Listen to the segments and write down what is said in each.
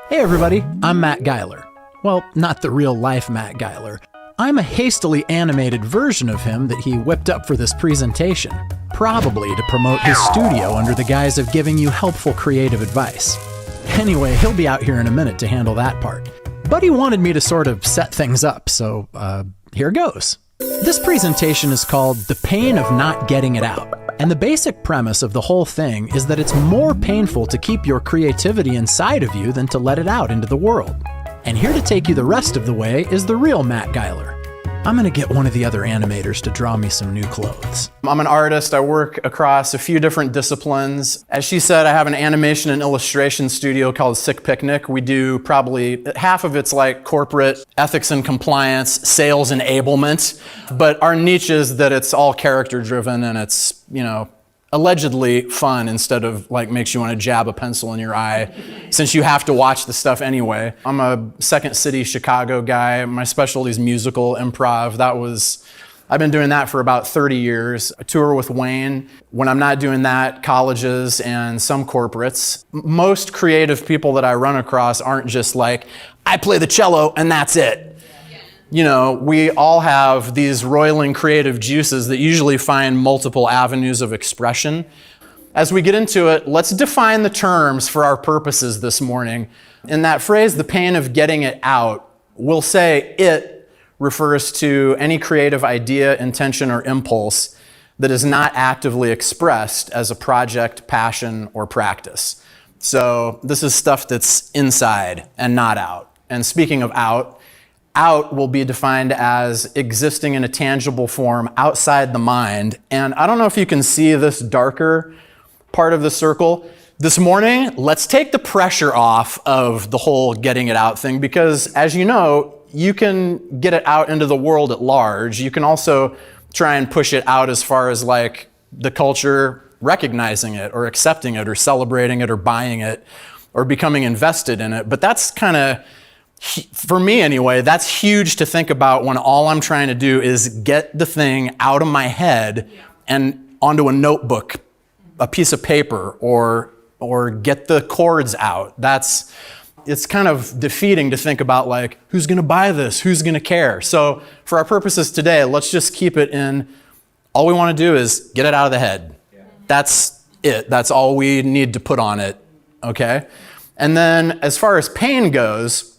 Hey everybody, I'm Matt Geiler. Well, not the real life Matt Geiler. I'm a hastily animated version of him that he whipped up for this presentation, probably to promote his studio under the guise of giving you helpful creative advice. Anyway, he'll be out here in a minute to handle that part. But he wanted me to sort of set things up, so here goes. This presentation is called The Pain of Not Getting It Out. And the basic premise of the whole thing is that it's more painful to keep your creativity inside of you than to let it out into the world. And here to take you the rest of the way is the real Matt Geiler. I'm gonna get one of the other animators to draw me some new clothes. I'm an artist. I work across a few different disciplines. As she said, I have an animation and illustration studio called Sick Picnic. We do probably half of it's like corporate ethics and compliance, sales enablement. But our niche is that it's all character driven and it's, allegedly fun instead of like makes you want to jab a pencil in your eye since you have to watch the stuff anyway. I'm a Second City Chicago guy. My specialty is musical improv. I've been doing that for about 30 years. I tour with Wayne. When I'm not doing that, colleges and some corporates. Most creative people that I run across aren't just like, I play the cello and that's it. We all have these roiling creative juices that usually find multiple avenues of expression. As we get into it, let's define the terms for our purposes this morning. In that phrase, the pain of getting it out, we'll say it refers to any creative idea, intention, or impulse that is not actively expressed as a project, passion, or practice. So this is stuff that's inside and not out. And speaking of out will be defined as existing in a tangible form outside the mind. And I don't know if you can see this darker part of the circle. This morning, let's take the pressure off of the whole getting it out thing because, as you know, you can get it out into the world at large. You can also try and push it out as far as like the culture recognizing it or accepting it or celebrating it or buying it or becoming invested in it. But that's kind of, for me anyway, that's huge to think about when all I'm trying to do is get the thing out of my head and onto a notebook, a piece of paper, or get the chords out. It's kind of defeating to think about like, who's gonna buy this? Who's gonna care? So for our purposes today, let's just keep it in, all we wanna do is get it out of the head. Yeah. That's it, that's all we need to put on it, okay? And then as far as pain goes,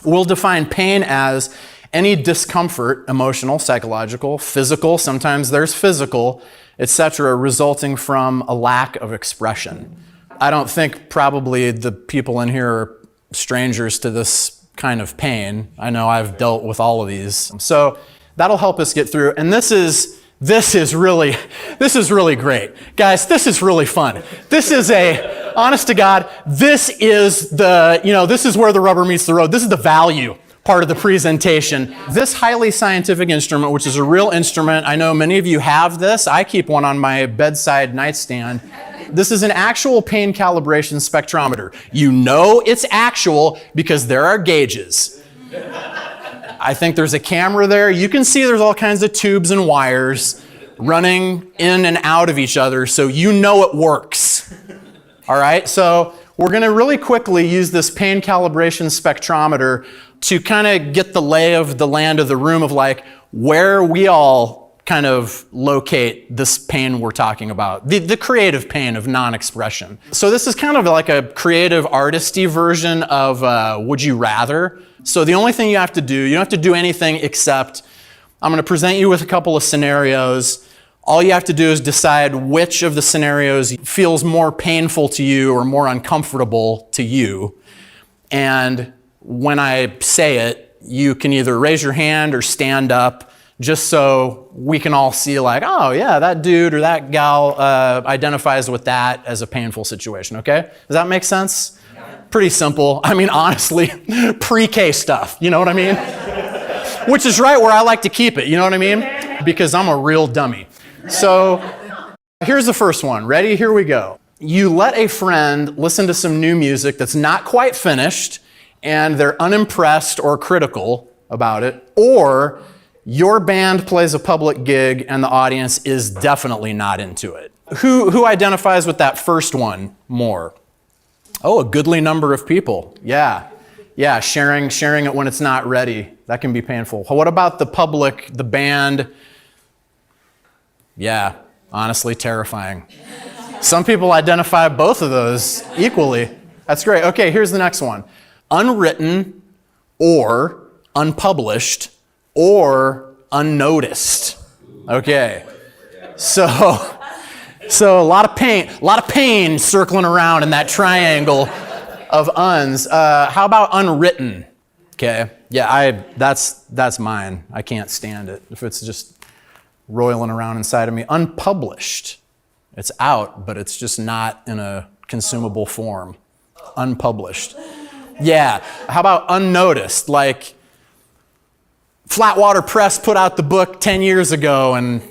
we'll define pain as any discomfort, emotional, psychological, physical, sometimes there's physical, etc., resulting from a lack of expression. I don't think probably the people in here are strangers to this kind of pain. I know I've dealt with all of these. So that'll help us get through. And this is really great. Guys, this is really fun. This is honest to God, this is this is where the rubber meets the road. This is the value part of the presentation. This highly scientific instrument, which is a real instrument, I know many of you have this. I keep one on my bedside nightstand. This is an actual pain calibration spectrometer. You know it's actual because there are gauges. I think there's a camera there. You can see there's all kinds of tubes and wires running in and out of each other, so you know it works. All right, so we're gonna really quickly use this pain calibration spectrometer to kind of get the lay of the land of the room of like where we all kind of locate this pain we're talking about, the creative pain of non-expression. So this is kind of like a creative artisty version of Would You Rather. So the only thing you don't have to do anything except I'm going to present you with a couple of scenarios. All you have to do is decide which of the scenarios feels more painful to you or more uncomfortable to you. And when I say it, you can either raise your hand or stand up just so we can all see like, oh yeah, that dude or that gal identifies with that as a painful situation, okay? Does that make sense? Pretty simple. I mean, honestly, pre-K stuff, you know what I mean? Which is right where I like to keep it, you know what I mean? Because I'm a real dummy. So here's the first one. Ready? Here we go. You let a friend listen to some new music that's not quite finished and they're unimpressed or critical about it, or your band plays a public gig and the audience is definitely not into it. Who identifies with that first one more? Oh, a goodly number of people. Yeah. Yeah, sharing it when it's not ready. That can be painful. What about the public, the band? Yeah, honestly terrifying. Some people identify both of those equally. That's great. Okay, here's the next one. Unwritten or unpublished or unnoticed. Okay. So a lot of pain circling around in that triangle of uns. How about unwritten? Okay. Yeah, that's mine. I can't stand it if it's just roiling around inside of me. Unpublished. It's out, but it's just not in a consumable form. Unpublished. Yeah. How about unnoticed? Like Flatwater Press put out the book 10 years ago and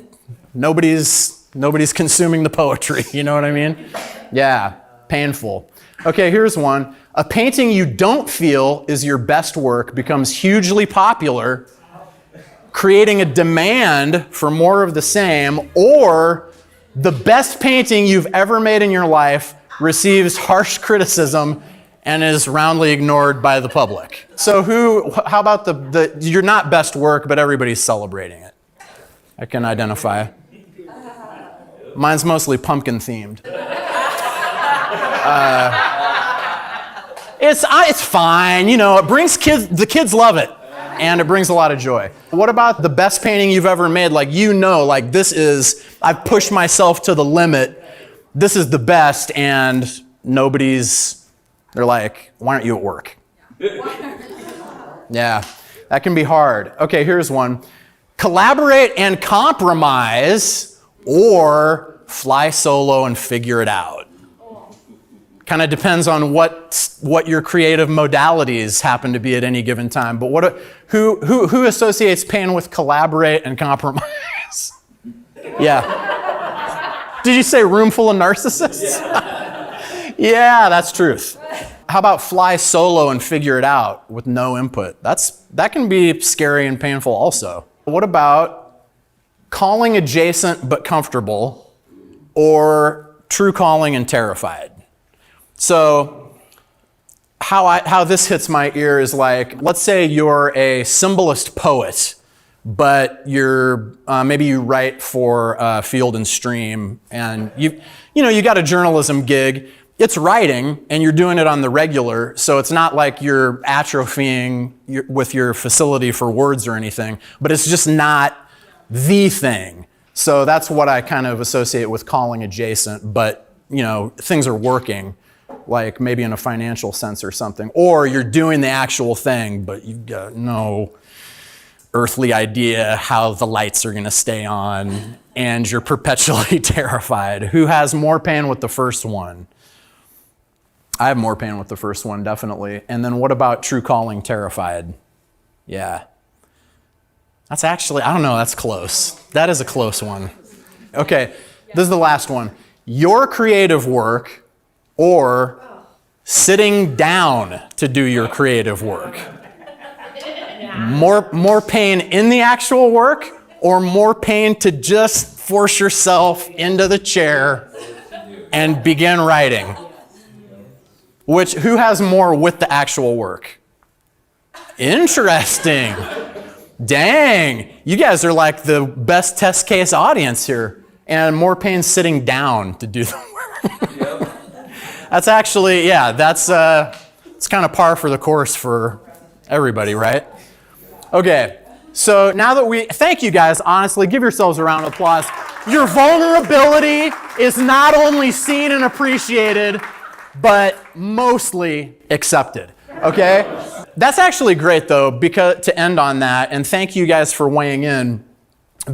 nobody's consuming the poetry. You know what I mean? Yeah. Painful. Okay, here's one. A painting you don't feel is your best work becomes hugely popular, creating a demand for more of the same, or the best painting you've ever made in your life receives harsh criticism and is roundly ignored by the public. So how about the you're not best work, but everybody's celebrating it? I can identify. Mine's mostly pumpkin themed. It's fine, it brings the kids love it, and it brings a lot of joy. What about the best painting you've ever made? Like, I've pushed myself to the limit, this is the best, and they're like, why aren't you at work? Yeah, that can be hard. Okay, here's one. Collaborate and compromise, or fly solo and figure it out. Kind of depends on what your creative modalities happen to be at any given time. But who associates pain with collaborate and compromise? Yeah. Did you say room full of narcissists? Yeah, that's truth. How about fly solo and figure it out with no input? That can be scary and painful also. What about calling adjacent but comfortable, or true calling and terrified? So how this hits my ear is like, let's say you're a symbolist poet, but maybe you write for Field and Stream, and you got a journalism gig. It's writing, and you're doing it on the regular, so it's not like you're atrophying with your facility for words or anything, but it's just not the thing. So that's what I kind of associate with calling adjacent, but things are working, like maybe in a financial sense or something. Or you're doing the actual thing, but you've got no earthly idea how the lights are going to stay on, and you're perpetually terrified. Who has more pain with the first one? I have more pain with the first one, definitely. And then what about true calling terrified? Yeah. That's actually, I don't know, that's close. That is a close one. Okay, this is the last one. Your creative work, or sitting down to do your creative work. More pain in the actual work, or more pain to just force yourself into the chair and begin writing? Who has more with the actual work? Interesting. Dang, you guys are like the best test case audience here. And more pain sitting down to do the work. That's actually, it's kind of par for the course for everybody, right? Okay, so now that thank you guys, honestly, give yourselves a round of applause. Your vulnerability is not only seen and appreciated, but mostly accepted, okay? That's actually great, though, because to end on that, and thank you guys for weighing in,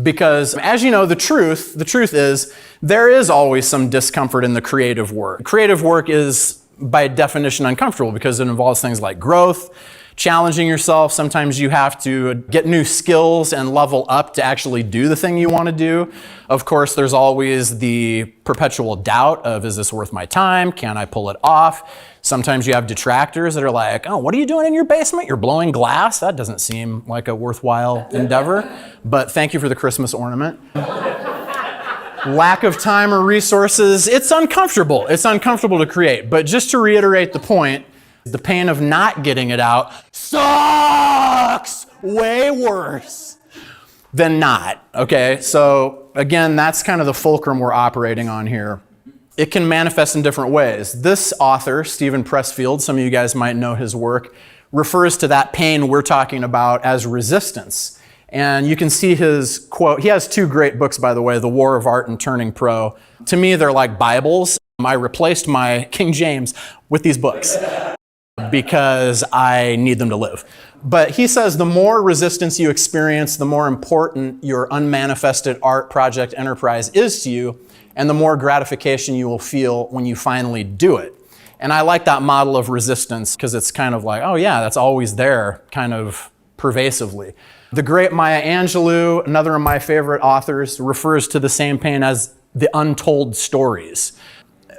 because as you know, the truth is there is always some discomfort in the creative work. Creative work is, by definition, uncomfortable because it involves things like growth, challenging yourself. Sometimes you have to get new skills and level up to actually do the thing you want to do. Of course, there's always the perpetual doubt of, is this worth my time? Can I pull it off? Sometimes you have detractors that are like, oh, what are you doing in your basement? You're blowing glass? That doesn't seem like a worthwhile endeavor. But thank you for the Christmas ornament. lack of time or resources. It's uncomfortable. It's uncomfortable to create. But just to reiterate the point, the pain of not getting it out sucks way worse than not, okay? So again, that's kind of the fulcrum we're operating on here. It can manifest in different ways. This author, Stephen Pressfield, some of you guys might know his work, refers to that pain we're talking about as resistance. And you can see his quote. He has two great books, by the way, The War of Art and Turning Pro. To me, they're like Bibles. I replaced my King James with these books because I need them to live. But he says the more resistance you experience, the more important your unmanifested art project enterprise is to you, and the more gratification you will feel when you finally do it. And I like that model of resistance because it's kind of like, oh yeah, that's always there, kind of pervasively. The great Maya Angelou, another of my favorite authors, refers to the same pain as the untold stories.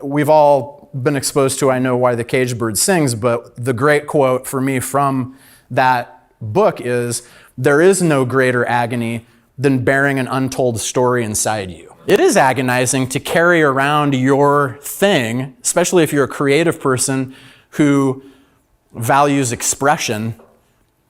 We've all been exposed to I Know Why the Caged Bird Sings, but the great quote for me from that book is, there is no greater agony than bearing an untold story inside you. It is agonizing to carry around your thing, especially if you're a creative person who values expression.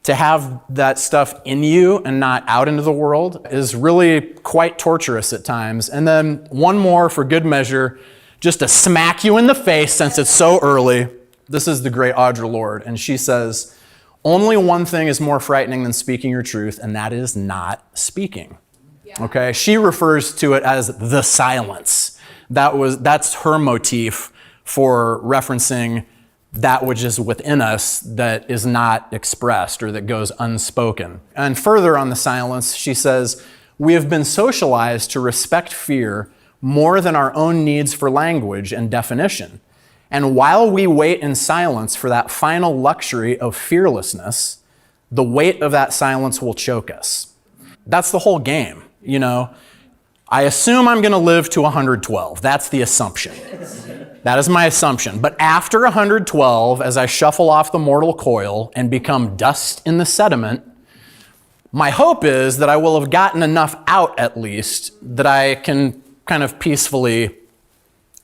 To have that stuff in you and not out into the world is really quite torturous at times. And then one more for good measure, just to smack you in the face since it's so early. This is the great Audre Lorde, and she says, only one thing is more frightening than speaking your truth, and that is not speaking. Yeah. Okay, she refers to it as the silence. That's her motif for referencing that which is within us that is not expressed or that goes unspoken. And further on the silence, she says, we have been socialized to respect fear more than our own needs for language and definition. And while we wait in silence for that final luxury of fearlessness, the weight of that silence will choke us. That's the whole game, you know. I assume I'm going to live to 112. That's the assumption. That is my assumption. But after 112, as I shuffle off the mortal coil and become dust in the sediment, my hope is that I will have gotten enough out at least that I can kind of peacefully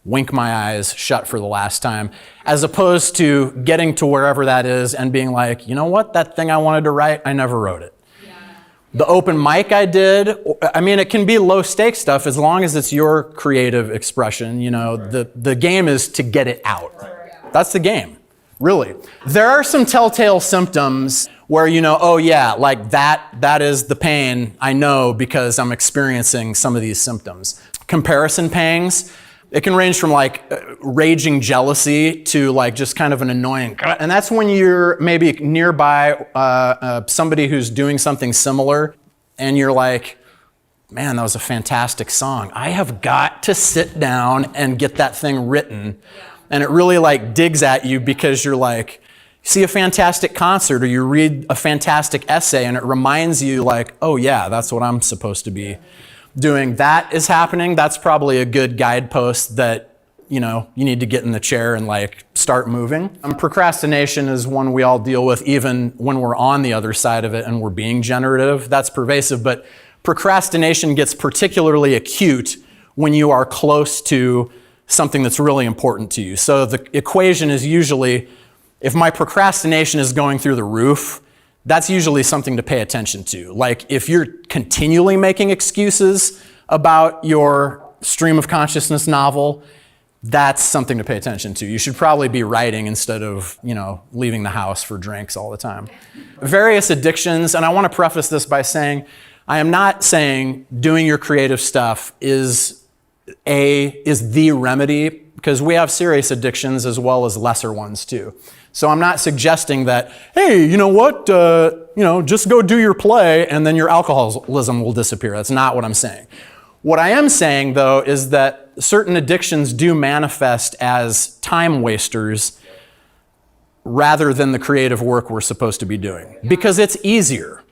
wink my eyes shut for the last time, as opposed to getting to wherever that is and being like, you know what, that thing I wanted to write, I never wrote it. The open mic I did, I mean, it can be low stakes stuff as long as it's your creative expression. You know, the game is to get it out. That's the game, really. There are some telltale symptoms where, you know, oh yeah, like that is the pain I know because I'm experiencing some of these symptoms. Comparison pangs. It can range from like raging jealousy to like just kind of an annoying, and that's when you're maybe nearby somebody who's doing something similar and you're like, man, that was a fantastic song. I have got to sit down and get that thing written. And it really like digs at you because you're like, you see a fantastic concert or you read a fantastic essay and it reminds you like, oh yeah, that's what I'm supposed to be doing. That is happening. That's probably a good guidepost that, you know, you need to get in the chair and like start moving. Procrastination is one we all deal with even when we're on the other side of it and we're being generative. That's pervasive, but procrastination gets particularly acute when you are close to something that's really important to you. So the equation is usually, if my procrastination is going through the roof, that's usually something to pay attention to. Like if you're continually making excuses about your stream of consciousness novel, that's something to pay attention to. You should probably be writing instead of, you know, leaving the house for drinks all the time. Various addictions, and I want to preface this by saying, I am not saying doing your creative stuff is the remedy, because we have serious addictions as well as lesser ones too. So I'm not suggesting that, hey, you know what, just go do your play and then your alcoholism will disappear. That's not what I'm saying. What I am saying, though, is that certain addictions do manifest as time wasters rather than the creative work we're supposed to be doing, because it's easier.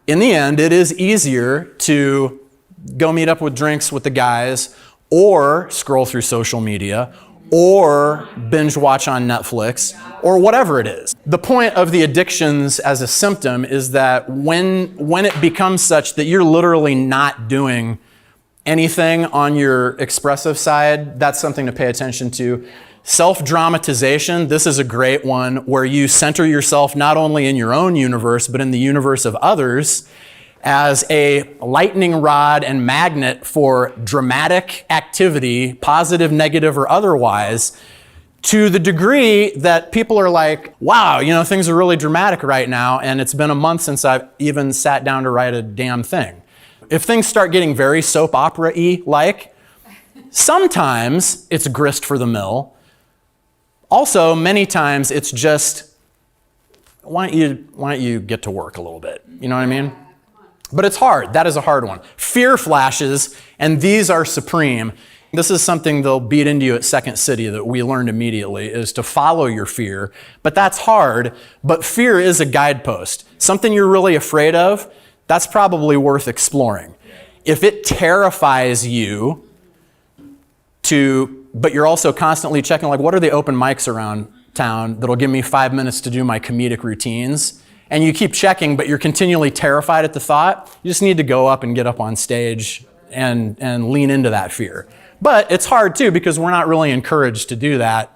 In the end, it is easier to go meet up with drinks with the guys or scroll through social media or binge watch on Netflix, or whatever it is. The point of the addictions as a symptom is that when it becomes such that you're literally not doing anything on your expressive side, that's something to pay attention to. Self-dramatization, this is a great one where you center yourself not only in your own universe, but in the universe of others as a lightning rod and magnet for dramatic activity, positive, negative, or otherwise, to the degree that people are like, wow, things are really dramatic right now, and it's been a month since I've even sat down to write a damn thing. If things start getting very soap opera-y like, sometimes it's grist for the mill. Also, many times it's just, why don't you get to work a little bit? You know what I mean? But it's hard. That is a hard one. Fear flashes, and these are supreme. This is something they'll beat into you at Second City that we learned immediately, is to follow your fear. But that's hard, but fear is a guidepost. Something you're really afraid of, that's probably worth exploring. If it terrifies you but you're also constantly checking, like, what are the open mics around town that'll give me 5 minutes to do my comedic routines? And you keep checking, but you're continually terrified at the thought, you just need to go up and get up on stage and lean into that fear. But it's hard too, because we're not really encouraged to do that,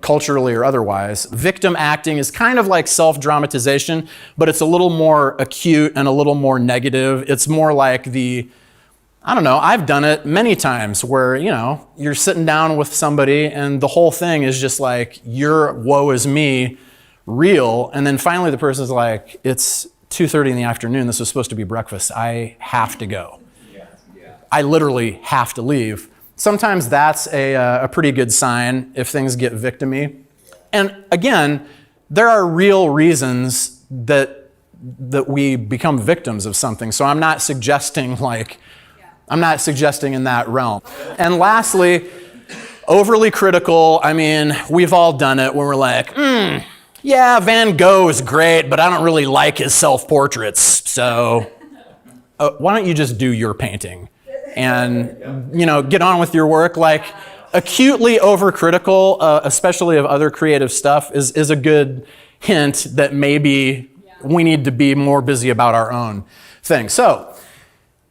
culturally or otherwise. Victim acting is kind of like self-dramatization, but it's a little more acute and a little more negative. It's more like I've done it many times where, you're sitting down with somebody and the whole thing is just like, your woe is me, real. And then finally the person's like, it's 2:30 in the afternoon. This was supposed to be breakfast. I have to go. I literally have to leave. Sometimes that's a pretty good sign if things get victim-y. And again, there are real reasons that we become victims of something. So I'm not suggesting in that realm. And lastly, overly critical. I mean, we've all done it when we're like, yeah, Van Gogh is great, but I don't really like his self-portraits. So why don't you just do your painting and, get on with your work? Like, acutely overcritical, especially of other creative stuff, is a good hint that maybe we need to be more busy about our own thing. So,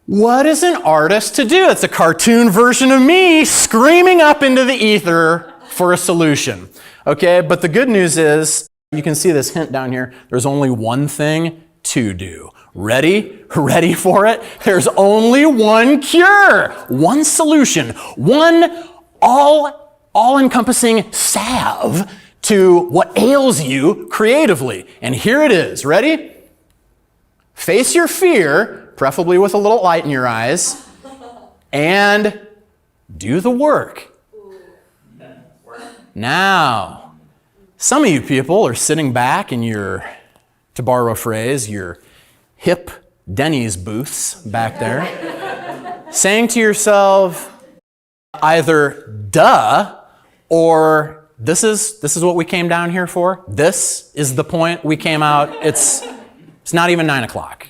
what is an artist to do? It's a cartoon version of me screaming up into the ether for a solution. Okay, but the good news is, you can see this hint down here, there's only one thing to do. Ready? Ready for it? There's only one cure, one solution, one all-encompassing salve to what ails you creatively. And here it is. Ready? Face your fear, preferably with a little light in your eyes, and do the work. Now, some of you people are sitting back in your, to borrow a phrase, your hip Denny's booths back there, saying to yourself either duh or this is what we came down here for. This is the point we came out. It's not even 9 o'clock.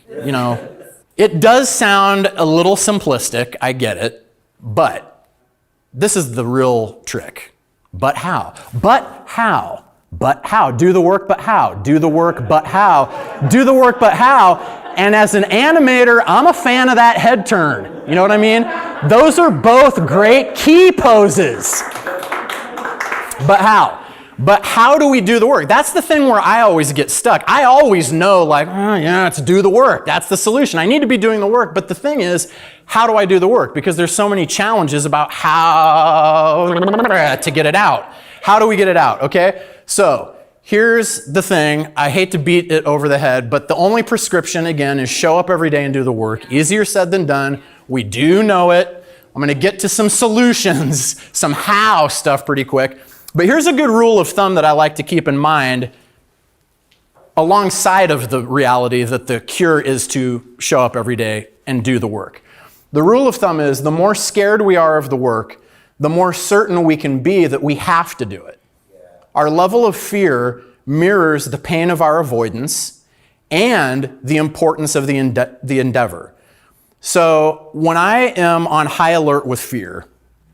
It does sound a little simplistic, I get it, but this is the real trick. But how? But how? But how? Do the work, but how? Do the work, but how? Do the work, but how? And as an animator, I'm a fan of that head turn. You know what I mean? Those are both great key poses. But how? But how do we do the work? That's the thing where I always get stuck. I always know, like, it's do the work. That's the solution. I need to be doing the work. But the thing is, how do I do the work? Because there's so many challenges about how to get it out. How do we get it out? Okay? So here's the thing. I hate to beat it over the head, but the only prescription, again, is show up every day and do the work. Easier said than done. We do know it. I'm going to get to some solutions, some how stuff pretty quick. But here's a good rule of thumb that I like to keep in mind alongside of the reality that the cure is to show up every day and do the work. The rule of thumb is the more scared we are of the work, the more certain we can be that we have to do it. Our level of fear mirrors the pain of our avoidance and the importance of the endeavor. So when I am on high alert with fear,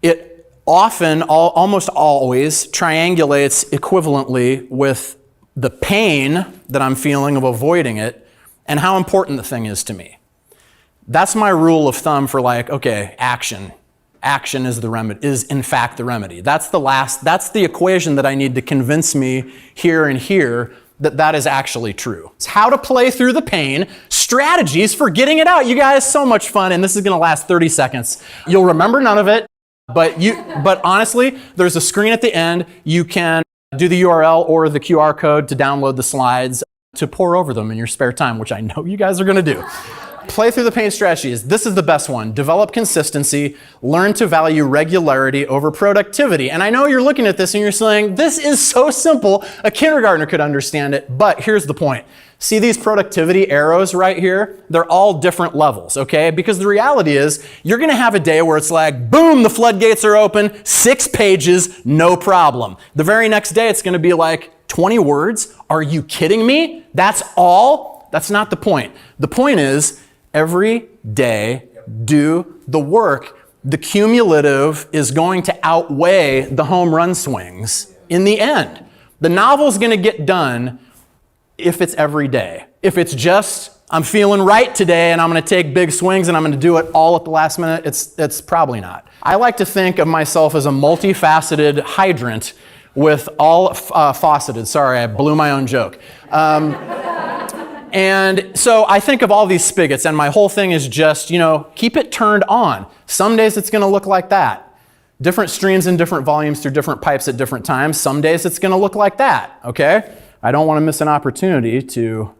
it often, almost always, triangulates equivalently with the pain that I'm feeling of avoiding it and how important the thing is to me. That's my rule of thumb for like, okay, action. Action is the remedy, is in fact the remedy. That's the equation that I need to convince me here and here that is actually true. It's how to play through the pain, strategies for getting it out. You guys, so much fun, and this is gonna last 30 seconds. You'll remember none of it, but honestly, there's a screen at the end. You can do the URL or the QR code to download the slides to pour over them in your spare time, which I know you guys are gonna do. Play through the pain strategies. This is the best one. Develop consistency. Learn to value regularity over productivity. And I know you're looking at this and you're saying, this is so simple, a kindergartner could understand it. But here's the point. See these productivity arrows right here? They're all different levels, okay? Because the reality is, you're gonna have a day where it's like, boom, the floodgates are open, 6 pages, no problem. The very next day, it's gonna be like, 20 words? Are you kidding me? That's all? That's not the point. The point is, every day, do the work. The cumulative is going to outweigh the home run swings in the end. The novel's going to get done if it's every day. If it's just, I'm feeling right today and I'm going to take big swings and I'm going to do it all at the last minute, it's probably not. I like to think of myself as a multifaceted hydrant with all fauceted. Sorry, I blew my own joke. And so I think of all these spigots, and my whole thing is just, keep it turned on. Some days it's going to look like that. Different streams and different volumes through different pipes at different times. Some days it's going to look like that, okay? I don't want to miss an opportunity to...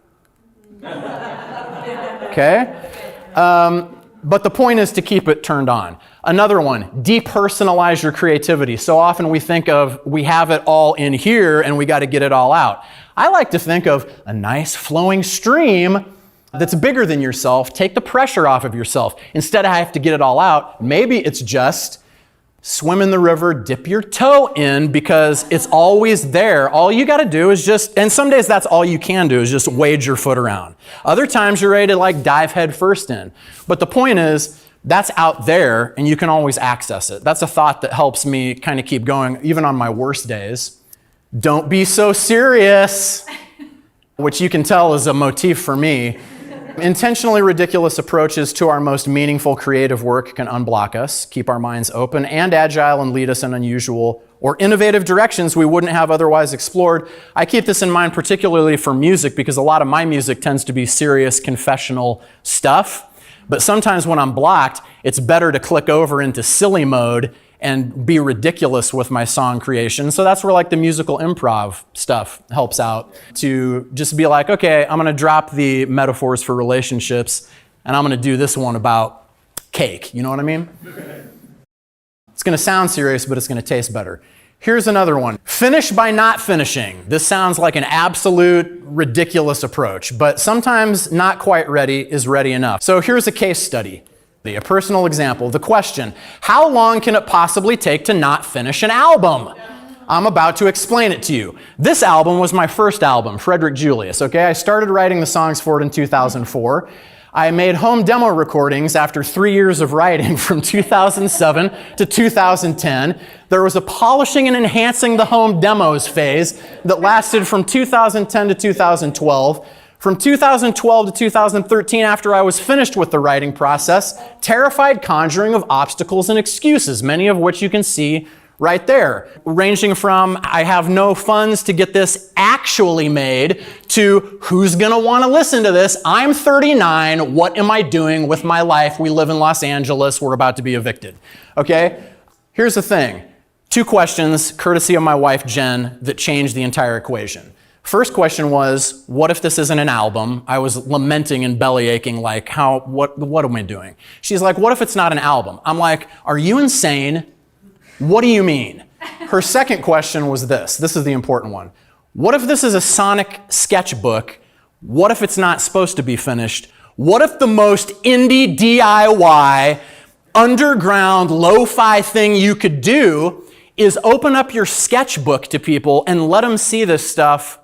Okay? But the point is to keep it turned on. Another one, depersonalize your creativity. So often we think of, we have it all in here and we got to get it all out. I like to think of a nice flowing stream that's bigger than yourself. Take the pressure off of yourself. Instead of having to get it all out, maybe it's just swim in the river, dip your toe in because it's always there. All you got to do is just, and some days that's all you can do is just wade your foot around. Other times you're ready to like dive head first in. But the point is, that's out there and you can always access it. That's a thought that helps me kind of keep going even on my worst days. Don't be so serious, which you can tell is a motif for me. Intentionally ridiculous approaches to our most meaningful creative work can unblock us, keep our minds open and agile, and lead us in unusual or innovative directions we wouldn't have otherwise explored. I keep this in mind particularly for music because a lot of my music tends to be serious, confessional stuff. But sometimes when I'm blocked, it's better to click over into silly mode and be ridiculous with my song creation. So that's where like the musical improv stuff helps out, to just be like, okay, I'm gonna drop the metaphors for relationships and I'm gonna do this one about cake. You know what I mean? It's gonna sound serious, but it's gonna taste better. Here's another one. Finish by not finishing. This sounds like an absolute ridiculous approach, but sometimes not quite ready is ready enough. So here's a case study. A personal example. The question, how long can it possibly take to not finish an album? I'm about to explain it to you. This album was my first album, Frederick Julius, okay? I started writing the songs for it in 2004. I made home demo recordings after 3 years of writing from 2007 to 2010. There was a polishing and enhancing the home demos phase that lasted from 2010 to 2012. From 2012 to 2013, after I was finished with the writing process, terrified conjuring of obstacles and excuses, many of which you can see right there, ranging from I have no funds to get this actually made to who's gonna wanna listen to this? I'm 39, what am I doing with my life? We live in Los Angeles, we're about to be evicted, okay? Here's the thing, 2 questions, courtesy of my wife Jen, that changed the entire equation. First question was, what if this isn't an album? I was lamenting and belly aching like, what am I doing? She's like, what if it's not an album? I'm like, are you insane? What do you mean? Her second question was this. This is the important one. What if this is a sonic sketchbook? What if it's not supposed to be finished? What if the most indie DIY, underground, lo-fi thing you could do is open up your sketchbook to people and let them see this stuff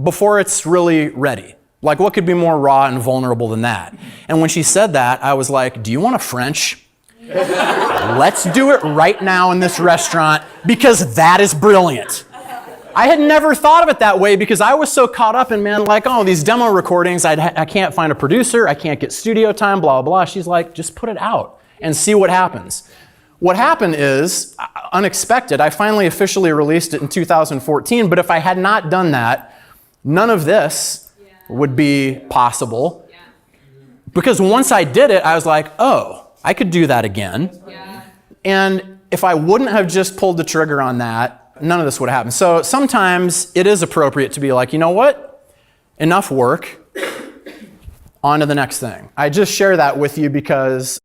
before it's really ready? Like, what could be more raw and vulnerable than that? And when she said that, I was like, do you want a French? Let's do it right now in this restaurant because that is brilliant. I had never thought of it that way because I was so caught up in, man, like, oh, these demo recordings, I can't find a producer, I can't get studio time, blah, blah, blah. She's like, just put it out and see what happens. What happened is, unexpected, I finally officially released it in 2014, but if I had not done that, none of this would be possible. Because once I did it, I was like, oh, I could do that again. And if I wouldn't have just pulled the trigger on that, none of this would happen. So sometimes it is appropriate to be like, you know what? Enough work. On to the next thing. I just share that with you because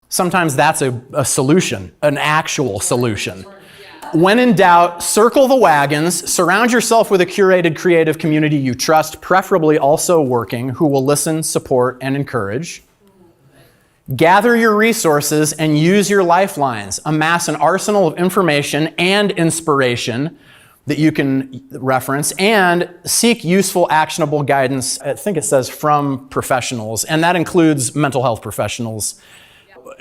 sometimes that's a solution, an actual solution. When in doubt, circle the wagons, surround yourself with a curated creative community you trust, preferably also working, who will listen, support, and encourage. Gather your resources and use your lifelines. Amass an arsenal of information and inspiration that you can reference, and seek useful, actionable guidance, I think it says from professionals, and that includes mental health professionals,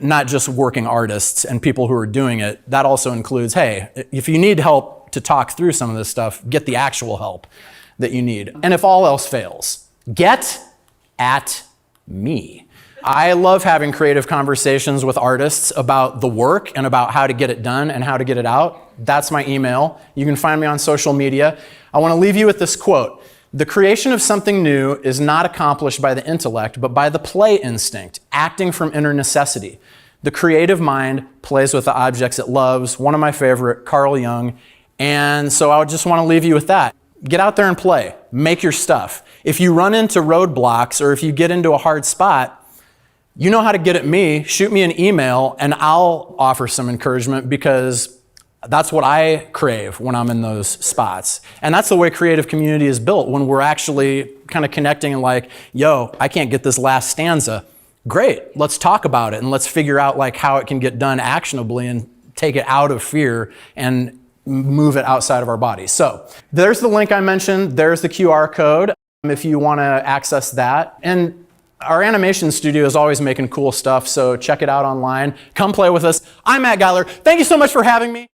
not just working artists and people who are doing it. That also includes, hey, if you need help to talk through some of this stuff, get the actual help that you need. And if all else fails, get at me. I love having creative conversations with artists about the work and about how to get it done and how to get it out. That's my email. You can find me on social media. I want to leave you with this quote. The creation of something new is not accomplished by the intellect, but by the play instinct, acting from inner necessity. The creative mind plays with the objects it loves. One of my favorite, Carl Jung. And so I would just want to leave you with that. Get out there and play. Make your stuff. If you run into roadblocks or if you get into a hard spot, you know how to get at me. Shoot me an email and I'll offer some encouragement because that's what I crave when I'm in those spots. And that's the way creative community is built, when we're actually kind of connecting and like, yo, I can't get this last stanza. Great, let's talk about it and let's figure out like how it can get done actionably and take it out of fear and move it outside of our bodies. So there's the link I mentioned. There's the QR code if you want to access that. And our animation studio is always making cool stuff, so check it out online. Come play with us. I'm Matt Geiler. Thank you so much for having me.